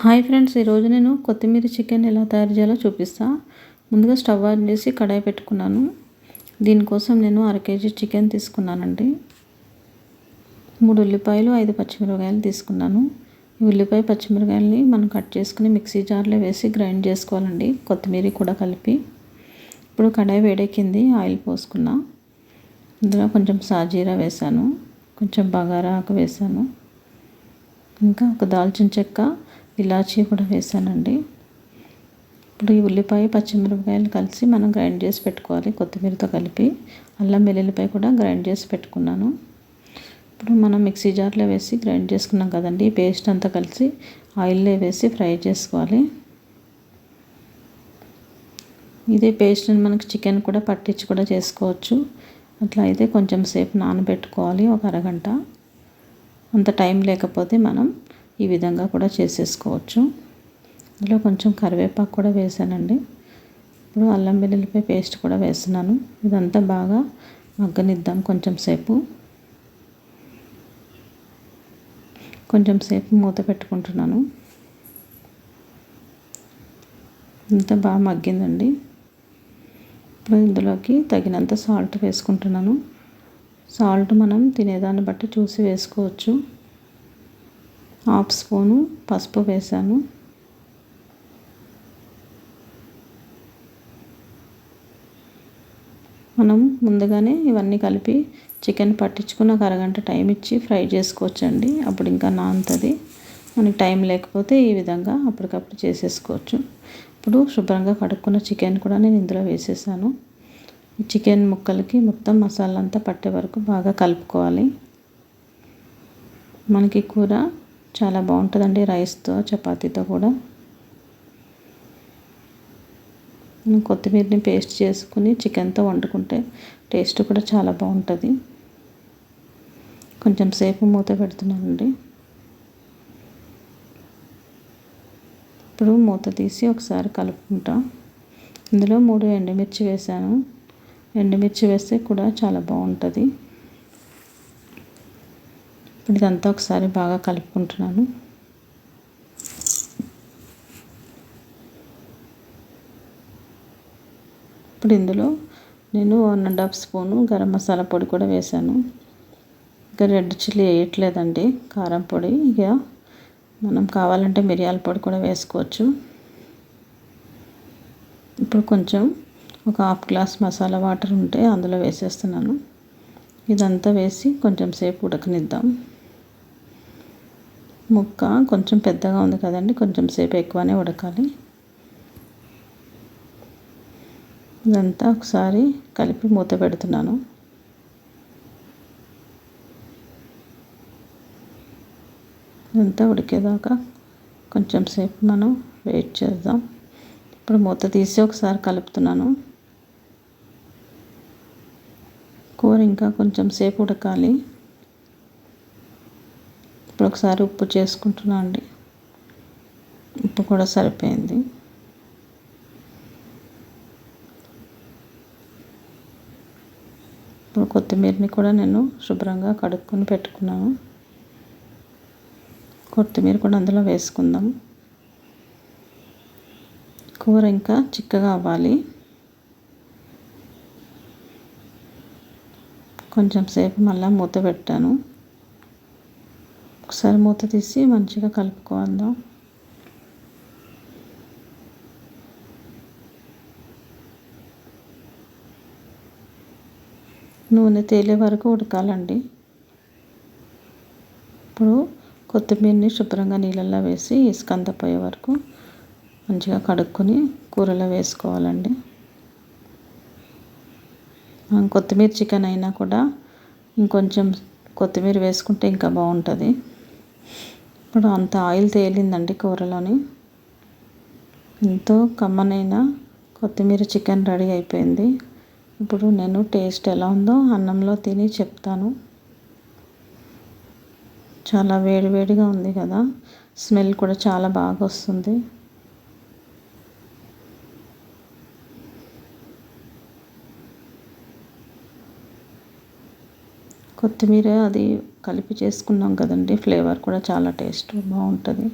Hi friends, ఈరోజు నేను కొత్తిమీర చికెన్ ఎలా తయారు చేయాలో చూపిస్తా. ముందుగా స్టవ్ ఆన్ చేసి కడాయి పెట్టుకున్నాను. దీనికోసం నేను 1/2 కేజీ చికెన్ తీసుకున్నానండి. 3 ఉల్లిపాయలు, 5 పచ్చిమిరపకాయలు తీసుకున్నాను. ఈ ఉల్లిపాయ పచ్చిమిరపకాయలని మనం కట్ చేసుకుని మిక్సీ జార్లో వేసి గ్రైండ్ చేసుకోవాలండి, కొత్తిమీర కూడా కలిపి. ఇప్పుడు కడాయి వేడెక్కింది, ఆయిల్ పోసుకున్నా. ఇందులో కొంచెం సాజీరా వేసాను, కొంచెం బగారా ఆకు వేసాను, ఇంకా ఒక దాల్చిన చెక్క, ఇలాచీ కూడా వేసానండి. ఇప్పుడు ఈ ఉల్లిపాయ పచ్చిమిరపకాయలు కలిసి మనం గ్రైండ్ చేసి పెట్టుకోవాలి, కొత్తిమీరతో కలిపి. అల్లం వెల్లుల్లిపాయ కూడా గ్రైండ్ చేసి పెట్టుకున్నాను. ఇప్పుడు మనం మిక్సీ జార్లో వేసి గ్రైండ్ చేసుకున్నాం కదండి, ఈ పేస్ట్ అంతా కలిసి ఆయిల్లో వేసి ఫ్రై చేసుకోవాలి. ఇదే పేస్ట్ని మనకి చికెన్ కూడా పట్టించి కూడా చేసుకోవచ్చు. అట్లా అయితే కొంచెం సేపు నానబెట్టుకోవాలి, ఒక అరగంట. అంత టైం లేకపోతే మనం ఈ విధంగా కూడా చేసేసుకోవచ్చు. ఇందులో కొంచెం కరివేపాకు కూడా వేసానండి. ఇప్పుడు అల్లం వెల్లుల్లిపాయ పేస్ట్ కూడా వేస్తున్నాను. ఇదంతా బాగా మగ్గనిద్దాం కొంచెం సేపు మూత పెట్టుకుంటున్నాను. ఇంత బాగా మగ్గిందండి. ఇప్పుడు ఇందులోకి తగినంత సాల్ట్ వేసుకుంటున్నాను. సాల్ట్ మనం తినేదాన్ని బట్టి చూసి వేసుకోవచ్చు. 1/2 స్పూను పసుపు వేసాను. మనం ముందుగానే ఇవన్నీ కలిపి చికెన్ పట్టించుకుని ఒక అరగంట టైం ఇచ్చి ఫ్రై చేసుకోవచ్చండి, అప్పుడు ఇంకా నానుతుంది. మనకి టైం లేకపోతే ఈ విధంగా అప్పటికప్పుడు చేసేసుకోవచ్చు. ఇప్పుడు శుభ్రంగా కడుక్కున్న చికెన్ కూడా నేను ఇందులో వేసేసాను. ఈ చికెన్ ముక్కలకి మొత్తం మసాలా అంతా పట్టే వరకు బాగా కలుపుకోవాలి. మనకి కూర చాలా బాగుంటుందండి, రైస్తో చపాతీతో కూడా. కొత్తిమీరని పేస్ట్ చేసుకుని చికెన్తో వండుకుంటే టేస్ట్ కూడా చాలా బాగుంటుంది. కొంచెం సేపు మూత పెడుతున్నానండి. ఇప్పుడు మూత తీసి ఒకసారి కలుపుకుంటా. ఇందులో 3 ఎండుమిర్చి వేసాను. ఎండుమిర్చి వేస్తే కూడా చాలా బాగుంటుంది. ఇప్పుడు ఇదంతా ఒకసారి బాగా కలుపుకుంటున్నాను. ఇప్పుడు ఇందులో నేను 1.5 స్పూను గరం మసాలా పొడి కూడా వేసాను. ఇంకా రెడ్ చిల్లీ వేయట్లేదండి, కారం పొడి. ఇక మనం కావాలంటే మిరియాల పొడి కూడా వేసుకోవచ్చు. ఇప్పుడు కొంచెం ఒక 1/2 గ్లాస్ మసాలా వాటర్ ఉంటే అందులో వేసేస్తున్నాను. ఇదంతా వేసి కొంచెం సేపు ఉడకనిద్దాం. ముక్క కొంచెం పెద్దగా ఉంది కదండి, కొంచెం సేపు ఎక్కువనే ఉడకాలి. ఇదంతా ఒకసారి కలిపి మూత పెడుతున్నాను. ఇదంతా ఉడికేదాకా కొంచెం సేపు మనం వెయిట్ చేద్దాం. ఇప్పుడు మూత తీసి ఒకసారి కలుపుతున్నాను. కూర ఇంకా కొంచెం సేపు ఉడకాలి. ఇప్పుడు ఒకసారి ఉప్పు చేసుకుంటున్నా అండి. ఉప్పు కూడా సరిపోయింది. ఇప్పుడు కొత్తిమీరని కూడా నేను శుభ్రంగా కడుక్కొని పెట్టుకున్నాను. కొత్తిమీర కూడా అందులో వేసుకుందాం. కూర ఇంకా చిక్కగా అవ్వాలి. కొంచెం సేపు మళ్ళీ మూత పెట్టాను. ఒకసారి మూత తీసి మంచిగా కలుపుకోందాం. నూనె తేలే వరకు ఉడకాలండి. ఇప్పుడు కొత్తిమీరని శుభ్రంగా నీళ్ళల్లో వేసి ఇసుకంత పోయే వరకు మంచిగా కడుక్కొని కూరలో వేసుకోవాలండి. కొత్తిమీర చికెన్ అయినా కూడా ఇంకొంచెం కొత్తిమీర వేసుకుంటే ఇంకా బాగుంటుంది. ఇప్పుడు అంత ఆయిల్ తేలిందండి కూరలోని. ఎంతో కమ్మనైన కొత్తిమీర చికెన్ రెడీ అయిపోయింది. ఇప్పుడు నేను టేస్ట్ ఎలా ఉందో అన్నంలో తిని చెప్తాను. చాలా వేడివేడిగా ఉంది కదా, స్మెల్ కూడా చాలా బాగా వస్తుంది. కొత్తిమీర అది కలిపి చేసుకున్నాం కదండి, ఫ్లేవర్ కూడా చాలా టేస్ట్ బాగుంటుంది.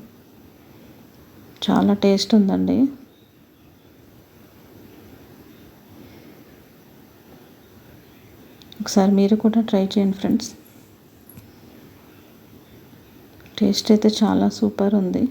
చాలా టేస్ట్ ఉందండి. ఒకసారి మీరు కూడా ట్రై చేయండి ఫ్రెండ్స్. టేస్ట్ అయితే చాలా సూపర్ ఉంది.